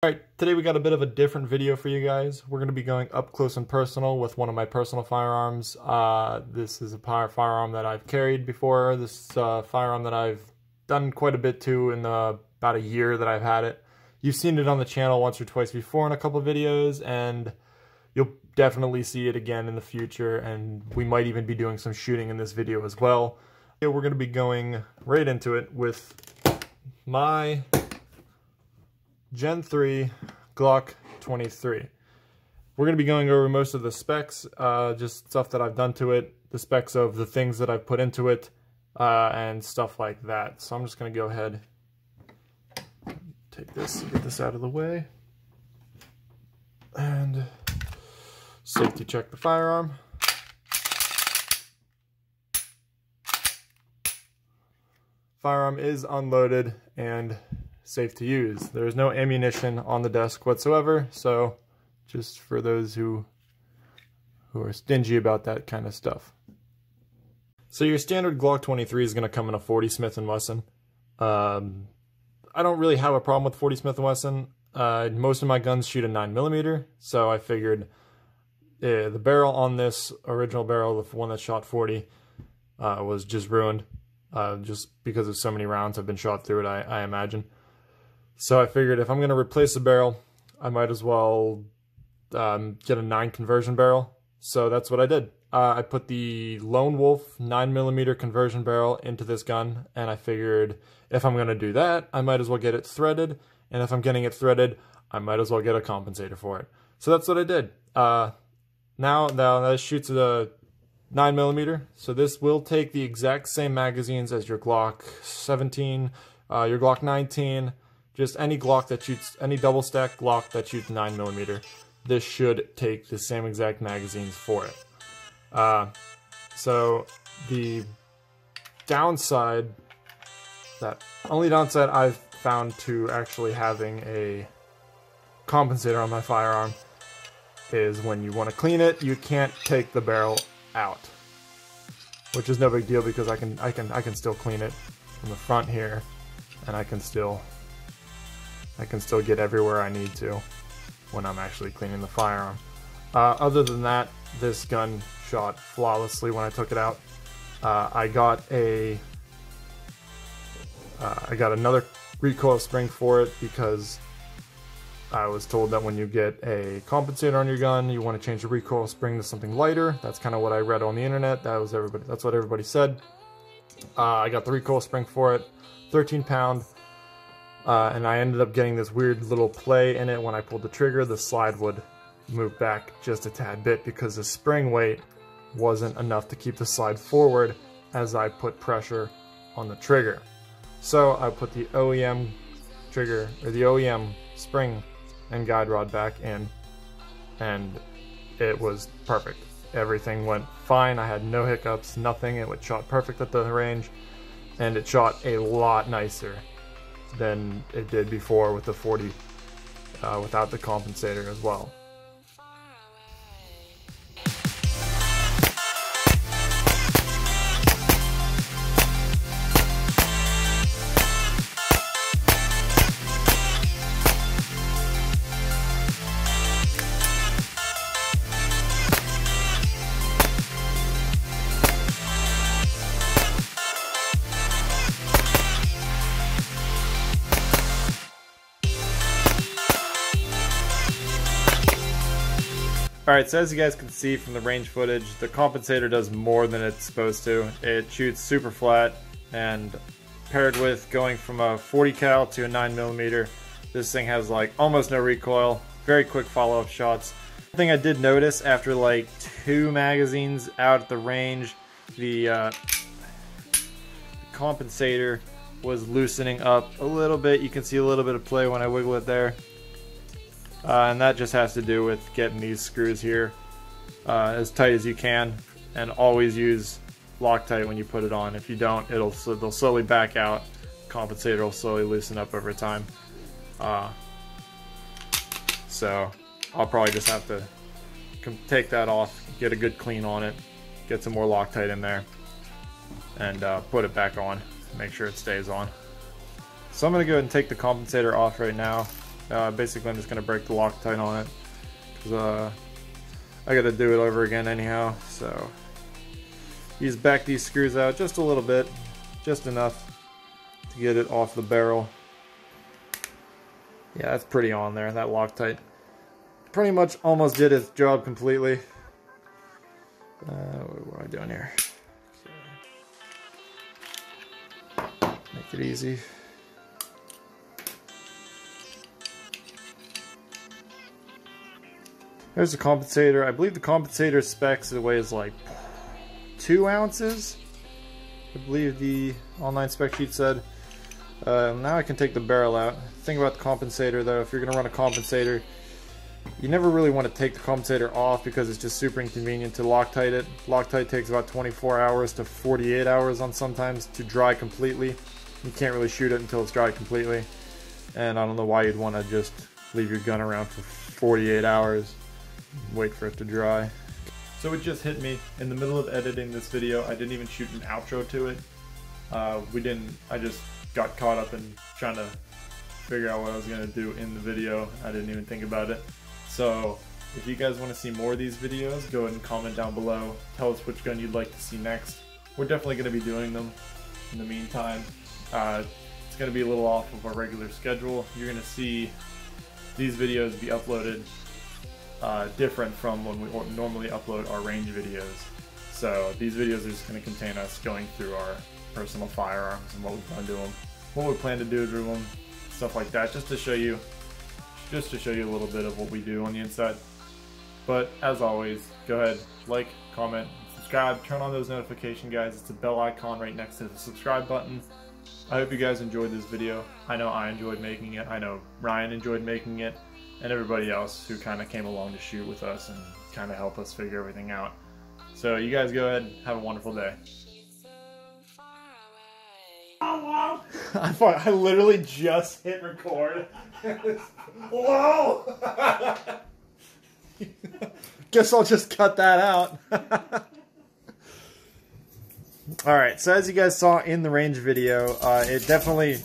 Alright, today we got a bit of a different video for you guys. We're going to be going up close and personal with one of my personal firearms. This is a firearm that I've carried before. This firearm that I've done quite a bit to in about a year that I've had it. You've seen it on the channel once or twice before in a couple videos, and you'll definitely see it again in the future, and we might even be doing some shooting in this video as well. We're going to be going right into it with my Gen 3 Glock 23. We're going to be going over most of the specs, just stuff that I've done to it, the specs of the things that I've put into it, and stuff like that. So I'm just going to go ahead and take this, get this out of the way, and safety check the firearm. Firearm is unloaded and safe to use. There's no ammunition on the desk whatsoever, so just for those who are stingy about that kind of stuff. So your standard Glock 23 is going to come in a 40 Smith & Wesson. I don't really have a problem with 40 Smith & Wesson. Most of my guns shoot a 9mm, so I figured the barrel on this original barrel, the one that shot 40, was just ruined. Just because of so many rounds have been shot through it, I imagine. So I figured if I'm going to replace the barrel, I might as well get a 9 conversion barrel. So that's what I did. I put the Lone Wolf 9mm conversion barrel into this gun, and I figured if I'm going to do that, I might as well get it threaded, and if I'm getting it threaded, I might as well get a compensator for it. So that's what I did. Now this shoots at a 9mm, so this will take the exact same magazines as your Glock 17, your Glock 19, just any Glock that shoots, any double stack Glock that shoots 9mm. This should take the same exact magazines for it. So the downside, only downside I've found to actually having a compensator on my firearm is when you want to clean it, you can't take the barrel out, which is no big deal because I can still clean it from the front here, and I can still get everywhere I need to when I'm actually cleaning the firearm. Other than that, this gun shot flawlessly when I took it out. I got another recoil spring for it because I was told that when you get a compensator on your gun, you want to change the recoil spring to something lighter. That's kind of what I read on the internet. That's what everybody said. I got the recoil spring for it, 13 pound. And I ended up getting this weird little play in it. When I pulled the trigger, the slide would move back just a tad bit because the spring weight wasn't enough to keep the slide forward as I put pressure on the trigger. So I put the OEM trigger, or the OEM spring and guide rod back in, and it was perfect. Everything went fine. I had no hiccups, nothing. It shot perfect at the range, and it shot a lot nicer than it did before with the 40 without the compensator as well. Alright, so as you guys can see from the range footage, the compensator does more than it's supposed to. It shoots super flat, and paired with going from a 40 cal to a 9mm, this thing has like almost no recoil, very quick follow-up shots. One thing I did notice after like 2 magazines out at the range, the compensator was loosening up a little bit. You can see a little bit of play when I wiggle it there. And that just has to do with getting these screws here as tight as you can, and always use Loctite when you put it on. If you don't, they'll slowly back out. Compensator will slowly loosen up over time. So I'll probably just have to take that off, get a good clean on it, get some more Loctite in there, and put it back on, make sure it stays on. So I'm going to go ahead and take the compensator off right now. Basically, I'm just going to break the Loctite on it, because I got to do it over again anyhow. So use back these screws out just a little bit, just enough to get it off the barrel. Yeah, that's pretty on there. That Loctite pretty much almost did its job completely. What am I doing here? Okay. Make it easy. There's the compensator. I believe the compensator specs weighs like 2 ounces. I believe the online spec sheet said. Now I can take the barrel out. Thing about the compensator though, if you're going to run a compensator, you never really want to take the compensator off because it's just super inconvenient to Loctite it. Loctite takes about 24 hours to 48 hours on sometimes to dry completely. You can't really shoot it until it's dry completely. And I don't know why you'd want to just leave your gun around for 48 hours. Wait for it to dry. So it just hit me in the middle of editing this video. I didn't even shoot an outro to it. I just got caught up in trying to figure out what I was going to do in the video. I didn't even think about it. So if you guys want to see more of these videos, go ahead and comment down below. Tell us which gun you'd like to see next. We're definitely going to be doing them. In the meantime, it's going to be a little off of our regular schedule. You're going to see these videos be uploaded different from when we normally upload our range videos. So these videos are just going to contain us going through our personal firearms and what we plan to do them, what we plan to do to them, stuff like that, just to show you a little bit of what we do on the inside. But as always, go ahead, like, comment, subscribe, turn on those notifications, guys. It's a bell icon right next to the subscribe button. I hope you guys enjoyed this video. I know I enjoyed making it. I know Ryan enjoyed making it, and everybody else who kind of came along to shoot with us and kind of help us figure everything out. So you guys go ahead, have a wonderful day. I literally just hit record. Whoa! Guess I'll just cut that out. Alright, so as you guys saw in the range video, it definitely...